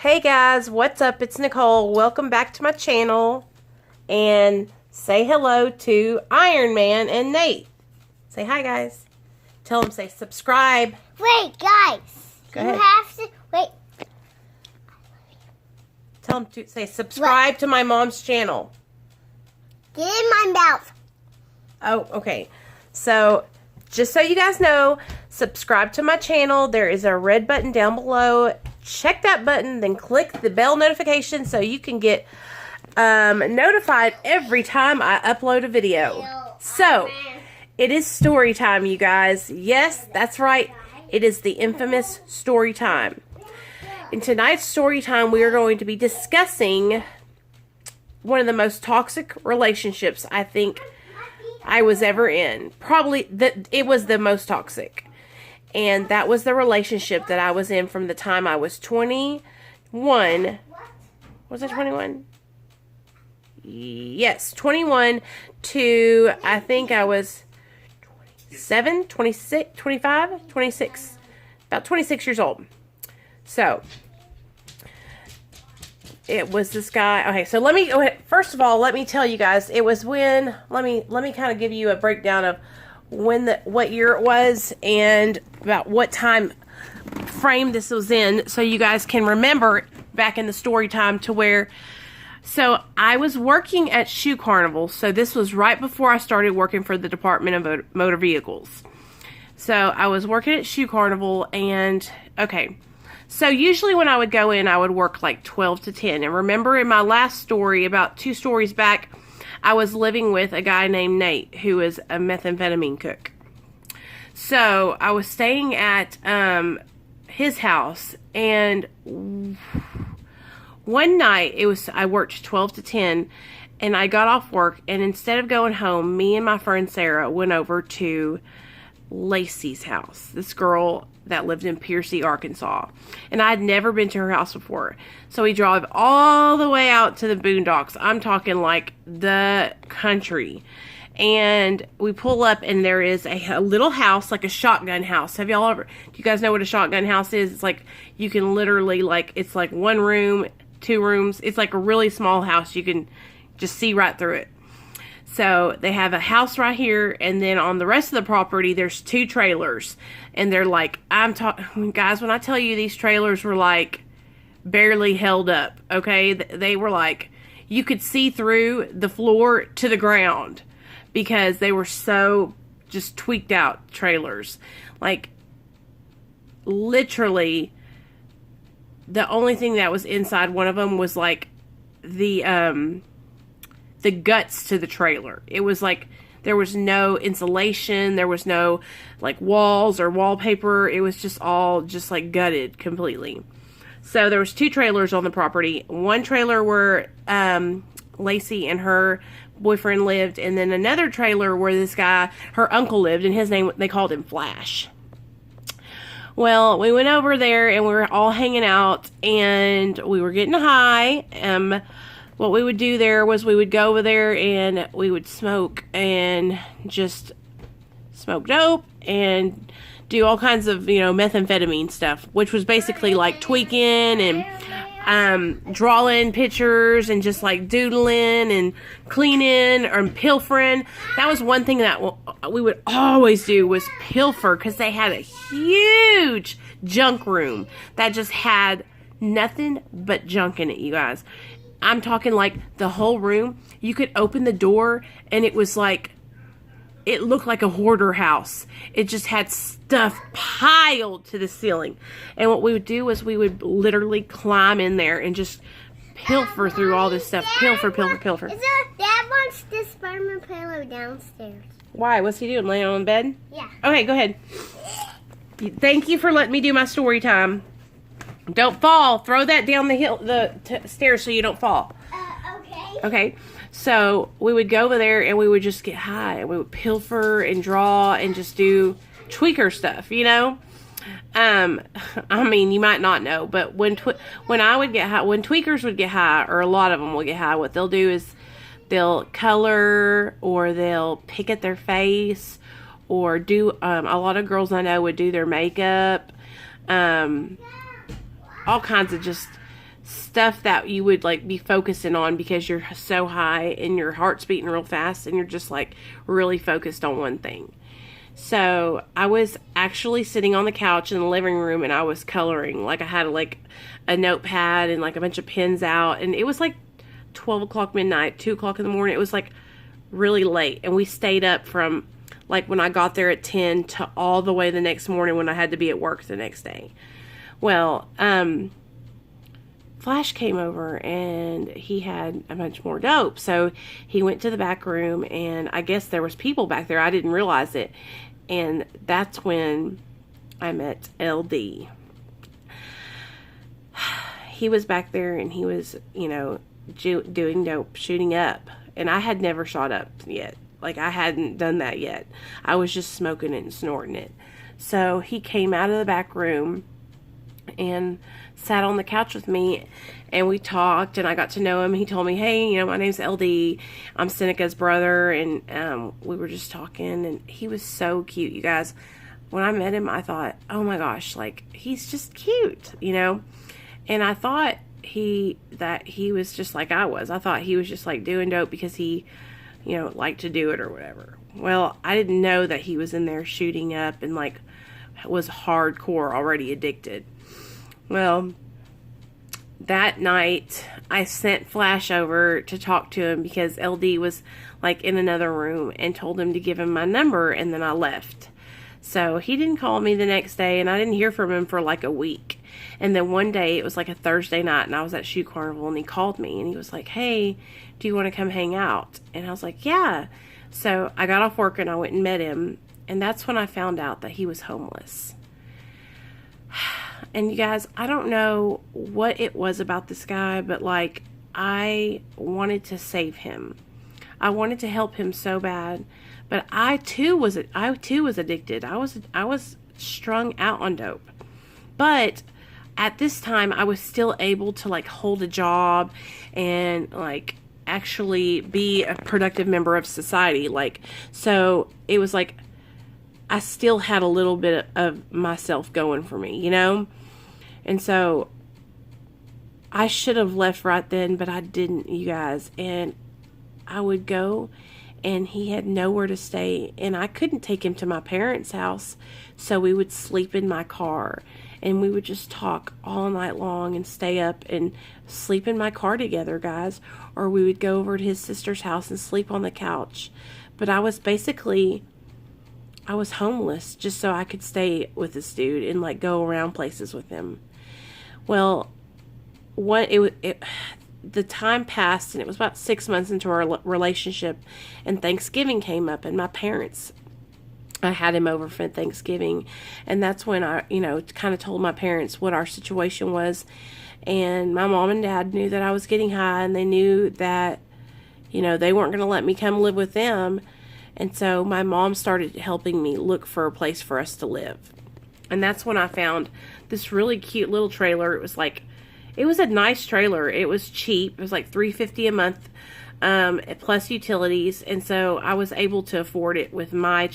Hey guys, what's up? It's Nicole. Welcome back to my channel. And say hello to Iron Man and Nate. Say hi, guys. Tell them, say subscribe. Wait, guys. Go ahead. You have to, wait. Tell them to say subscribe to my mom's channel. Get in my mouth. Oh, okay. So, just so you guys know, subscribe to my channel. There is a red button down below. Check that button, then click the bell notification so you can get notified every time I upload a video. So, it is story time, you guys. Yes, that's right. It is the infamous story time. In tonight's story time, we are going to be discussing one of the most toxic relationships I think I was ever in. Probably it was the most toxic. And that was the relationship that I was in from the time I was 21. Was I 21? Yes, 21 to I think I was 27, 26, 25, 26. About 26 years old. So, it was this guy. Okay, so let me go ahead. First of all, let me tell you guys, it was when, let me kind of give you a breakdown of what year it was and about what time frame this was in, so you guys can remember back in the story time to where. So I was working at Shoe Carnival. So this was right before I started working for the Department of Motor Vehicles. So I was working at Shoe Carnival, and okay. So usually when I would go in, I would work like 12 to 10. And remember in my last story, about 2 stories back, I was living with a guy named Nate, who is a methamphetamine cook. So I was staying at his house, and one night I worked 12 to 10, and I got off work, and instead of going home, me and my friend Sarah went over to Lacey's house. This girl that lived in Piercy, Arkansas. And I had never been to her house before. So we drove all the way out to the boondocks. I'm talking like the country. And we pull up, and there is a little house, like a shotgun house. Have y'all ever, do you guys know what a shotgun house is? It's like, you can literally, like, it's like 1 room, 2 rooms. It's like a really small house. You can just see right through it. So they have a house right here, and then on the rest of the property, there's 2 trailers. And they're like, guys, when I tell you these trailers were like barely held up, okay? They were like, you could see through the floor to the ground because they were so just tweaked out trailers. Like, literally, the only thing that was inside one of them was like the guts to the trailer. It was like there was no insulation, there was no like walls or wallpaper. It was just all just like gutted completely. So there was 2 trailers on the property. One trailer where Lacey and her boyfriend lived, and then another trailer where this guy, her uncle, lived, and his name, they called him Flash. Well, we went over there and we were all hanging out, and we were getting high. What we would do there was we would go over there and we would smoke and just smoke dope and do all kinds of, methamphetamine stuff, which was basically like tweaking and drawing pictures and just like doodling and cleaning or pilfering. That was one thing that we would always do, was pilfer, because they had a huge junk room that just had nothing but junk in it, you guys. I'm talking like the whole room. You could open the door and it was like, it looked like a hoarder house. It just had stuff piled to the ceiling. And what we would do was we would literally climb in there and just pilfer through all this stuff. Pilfer. Dad wants this Spider-Man pillow downstairs. Why? What's he doing? Laying on the bed? Yeah. Okay, go ahead. Thank you for letting me do my story time. Don't fall. Throw that down the stairs so you don't fall. Okay. Okay. So we would go over there and we would just get high. And we would pilfer and draw and just do tweaker stuff, I mean, you might not know, but when I would get high, when tweakers would get high, or a lot of them will get high, what they'll do is they'll color, or they'll pick at their face, or do, a lot of girls I know would do their makeup, all kinds of just stuff that you would like be focusing on because you're so high and your heart's beating real fast and you're just like really focused on one thing. So I was actually sitting on the couch in the living room and I was coloring. Like I had like a notepad and like a bunch of pens out, and it was like 12 o'clock midnight, 2 o'clock in the morning. It was like really late, and we stayed up from like when I got there at 10 to all the way the next morning when I had to be at work the next day. Well, Flash came over and he had a bunch more dope. So he went to the back room, and I guess there was people back there. I didn't realize it. And that's when I met LD. He was back there and he was, you know, doing dope, shooting up. And I had never shot up yet. Like, I hadn't done that yet. I was just smoking it and snorting it. So he came out of the back room and sat on the couch with me, and we talked, and I got to know him. He told me, hey, you know, my name's LD. I'm Seneca's brother, and we were just talking, and he was so cute, you guys. When I met him, I thought, oh my gosh, like, he's just cute, you know? And I thought that he was just like I was. I thought he was just like doing dope because he, you know, liked to do it or whatever. Well, I didn't know that he was in there shooting up and like was hardcore already addicted. Well, that night I sent Flash over to talk to him because LD was like in another room, and told him to give him my number, and then I left. So he didn't call me the next day, and I didn't hear from him for like a week. And then one day, it was like a Thursday night, and I was at Shoe Carnival, and he called me, and he was like, hey, do you want to come hang out? And I was like, yeah. So I got off work, and I went and met him, and that's when I found out that he was homeless. And you guys, I don't know what it was about this guy, but like, I wanted to save him. I wanted to help him so bad, but I too was addicted. I was strung out on dope. But at this time, I was still able to like hold a job and like actually be a productive member of society. Like, so it was like I still had a little bit of myself going for me, you know? And so I should have left right then, but I didn't, you guys. And I would go, and he had nowhere to stay, and I couldn't take him to my parents' house, so we would sleep in my car, and we would just talk all night long and stay up and sleep in my car together, guys. Or we would go over to his sister's house and sleep on the couch. But I was homeless just so I could stay with this dude and like go around places with him. Well, the time passed, and it was about 6 months into our relationship, and Thanksgiving came up, and I had him over for Thanksgiving, and that's when I, you know, kind of told my parents what our situation was. And my mom and dad knew that I was getting high, and they knew that, you know, they weren't going to let me come live with them. And so my mom started helping me look for a place for us to live. And that's when I found this really cute little trailer. It was a nice trailer. It was cheap. It was like $350 a month, plus utilities. And so I was able to afford it with my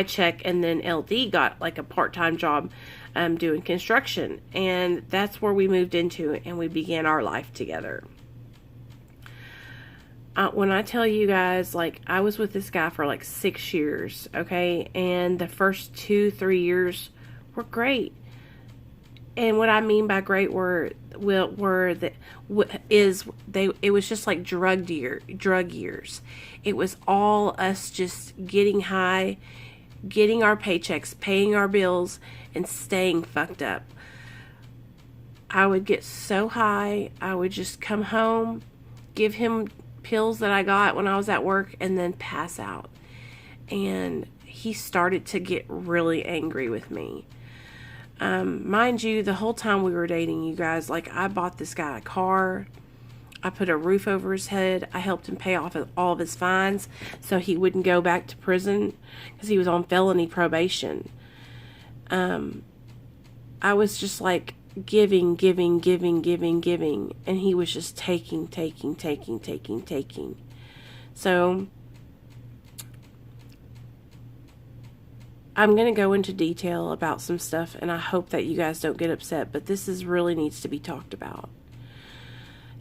check. And then LD got like a part-time job doing construction. And that's where we moved into, and we began our life together. When I tell you guys, like, I was with this guy for like 6 years, okay? And the first 2-3 years were great. And what I mean by great it was just like drug years. It was all us just getting high, getting our paychecks, paying our bills, and staying fucked up. I would get so high, I would just come home, give him pills that I got when I was at work, and then pass out. And he started to get really angry with me. Mind you, the whole time we were dating, you guys, like, I bought this guy a car. I put a roof over his head. I helped him pay off all of his fines so he wouldn't go back to prison because he was on felony probation. I was just like giving, and he was just taking. So I'm going to go into detail about some stuff, and I hope that you guys don't get upset, but this really needs to be talked about.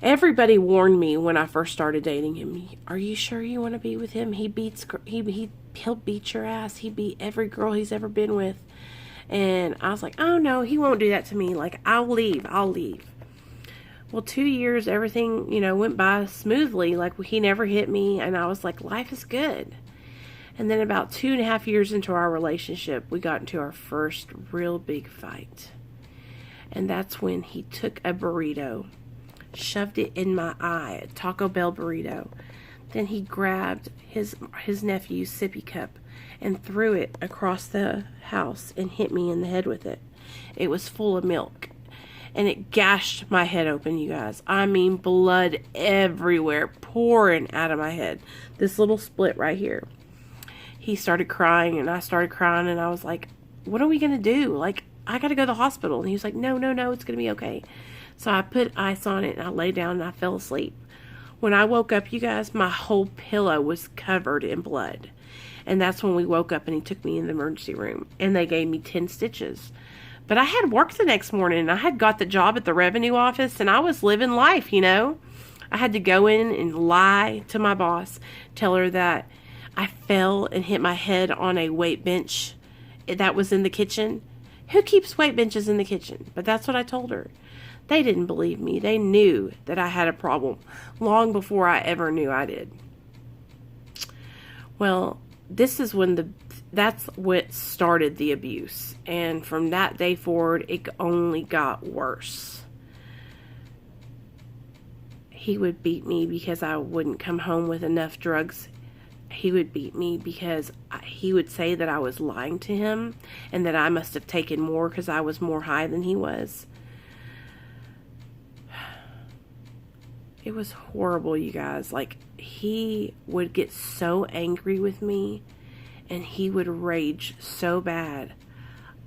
Everybody warned me when I first started dating him. Are you sure you want to be with him? He'll beat your ass. He beat every girl he's ever been with. And I was like, oh no, he won't do that to me. Like, I'll leave. Well, 2 years, everything, went by smoothly. Like, he never hit me. And I was like, life is good. And then about 2.5 years into our relationship, we got into our first real big fight. And that's when he took a burrito, shoved it in my eye, a Taco Bell burrito. Then he grabbed his nephew's sippy cup and threw it across the house and hit me in the head with it. It was full of milk. And it gashed my head open, you guys. I mean, blood everywhere, pouring out of my head. This little split right here. He started crying, and I started crying, and I was like, what are we going to do? Like, I got to go to the hospital. And he was like, no, it's going to be okay. So I put ice on it, and I lay down, and I fell asleep. When I woke up, you guys, my whole pillow was covered in blood. And that's when we woke up, and he took me in the emergency room, and they gave me 10 stitches. But I had work the next morning, and I had got the job at the revenue office, and I was living life, I had to go in and lie to my boss, tell her that I fell and hit my head on a weight bench that was in the kitchen. Who keeps weight benches in the kitchen? But that's what I told her. They didn't believe me. They knew that I had a problem long before I ever knew I did. Well, this is when that's what started the abuse. And from that day forward, it only got worse. He would beat me because I wouldn't come home with enough drugs. He would beat me because he would say that I was lying to him and that I must have taken more because I was more high than he was. It was horrible, you guys. Like, he would get so angry with me and he would rage so bad.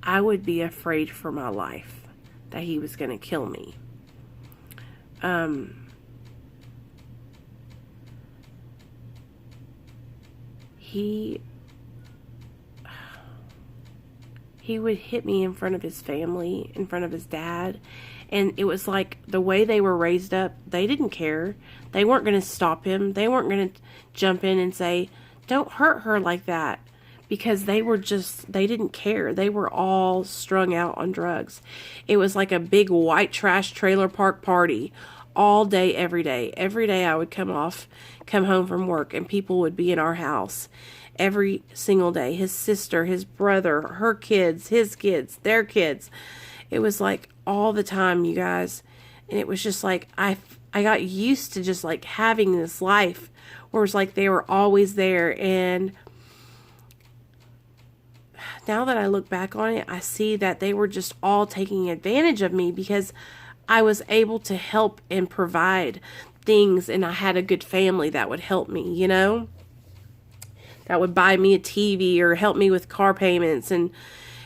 I would be afraid for my life that he was going to kill me. He would hit me in front of his family, in front of his dad. And it was like the way they were raised up, they didn't care. They weren't going to stop him. They weren't going to jump in and say, don't hurt her like that. Because they didn't care. They were all strung out on drugs. It was like a big white trash trailer park party all day, every day. Every day I would come home from work, and people would be in our house every single day. His sister, his brother, her kids, his kids, their kids. It was like all the time, you guys. And it was just like, I got used to just like having this life where it's like they were always there. And now that I look back on it, I see that they were just all taking advantage of me because I was able to help and provide things, and I had a good family that would help me, that would buy me a TV or help me with car payments. And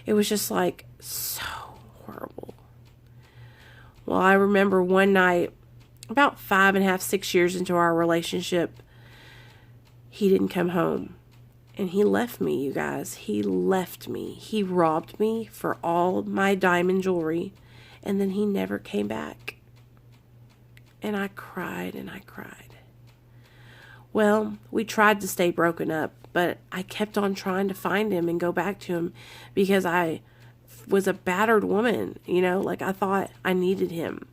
it was just like so horrible. Well, I remember one night, about 5.5, 6 years into our relationship, he didn't come home. And he left me, you guys. He left me. He robbed me for all my diamond jewelry. And then he never came back. And I cried and I cried. Well, we tried to stay broken up, but I kept on trying to find him and go back to him because I was a battered woman, like I thought I needed him.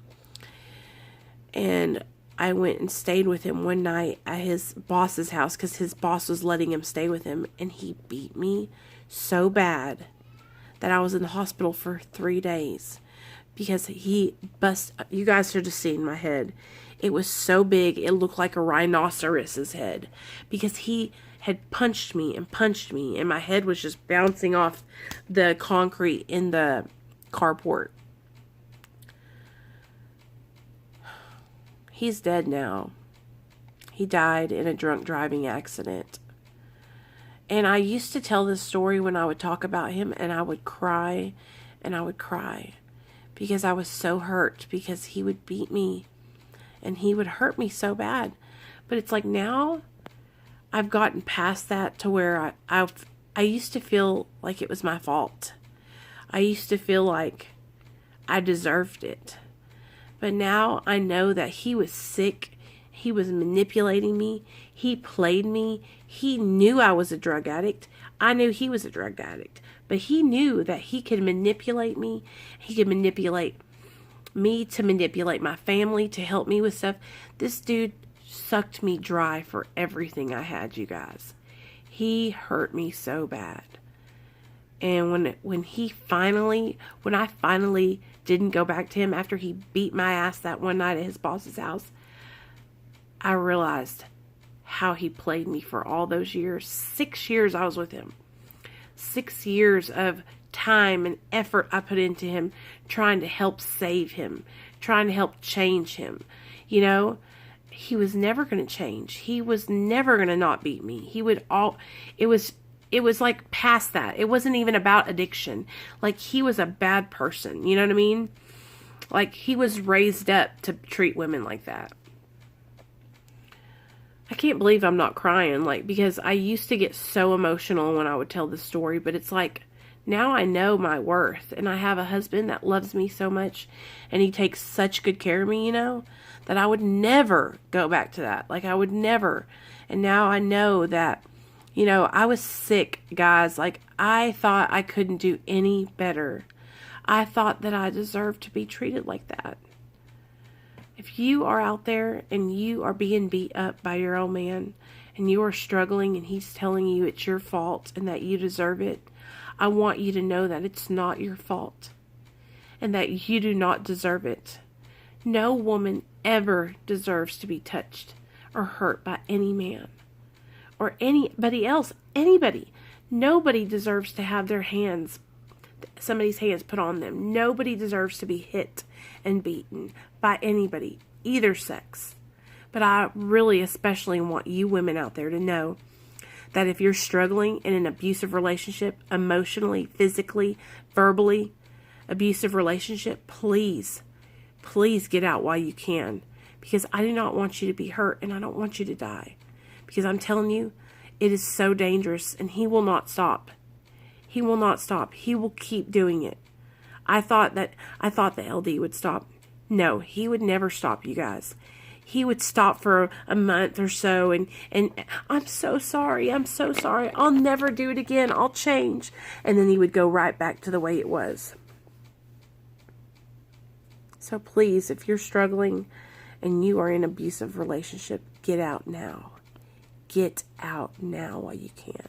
And I went and stayed with him one night at his boss's house because his boss was letting him stay with him. And he beat me so bad that I was in the hospital for 3 days because he you guys should have seen my head. It was so big, it looked like a rhinoceros's head because he had punched me, and my head was just bouncing off the concrete in the carport. He's dead now. He died in a drunk driving accident. And I used to tell this story when I would talk about him, and I would cry, because I was so hurt because he would beat me and he would hurt me so bad. But it's like now I've gotten past that to where I used to feel like it was my fault. I used to feel like I deserved it. But now I know that he was sick. He was manipulating me. He played me. He knew I was a drug addict. I knew he was a drug addict. But he knew that he could manipulate me. He could manipulate me to manipulate my family, to help me with stuff. This dude sucked me dry for everything I had, you guys. He hurt me so bad. And when I finally didn't go back to him after he beat my ass that one night at his boss's house, I realized how he played me for all those years. 6 years I was with him. 6 years of time and effort I put into him, trying to help save him, trying to help change him. You know, he was never going to change. He was never going to not beat me. It was like past that. It wasn't even about addiction. Like, he was a bad person. You know what I mean? Like, he was raised up to treat women like that. I can't believe I'm not crying, like, because I used to get so emotional when I would tell this story, but it's like, now I know my worth, and I have a husband that loves me so much, and he takes such good care of me, you know, that I would never go back to that. Like, I would never. And now I know that, you know, I was sick, guys. Like, I thought I couldn't do any better. I thought that I deserved to be treated like that. If you are out there and you are being beat up by your old man and you are struggling and he's telling you it's your fault and that you deserve it, I want you to know that it's not your fault and that you do not deserve it. No woman ever deserves to be touched or hurt by any man or anybody else. Anybody. Nobody deserves to have somebody's hands put on them. Nobody deserves to be hit and beaten by anybody, either sex. But I really especially want you women out there to know that if you're struggling in an abusive relationship, emotionally, physically, verbally, abusive relationship, please get out while you can. Because I do not want you to be hurt and I don't want you to die. Because I'm telling you, it is so dangerous and he will not stop. He will not stop. He will keep doing it. I thought the LD would stop. No, he would never stop, you guys. He would stop for a month or so and I'm so sorry. I'll never do it again. I'll change. And then he would go right back to the way it was. So please, if you're struggling and you are in an abusive relationship, get out now. Get out now while you can.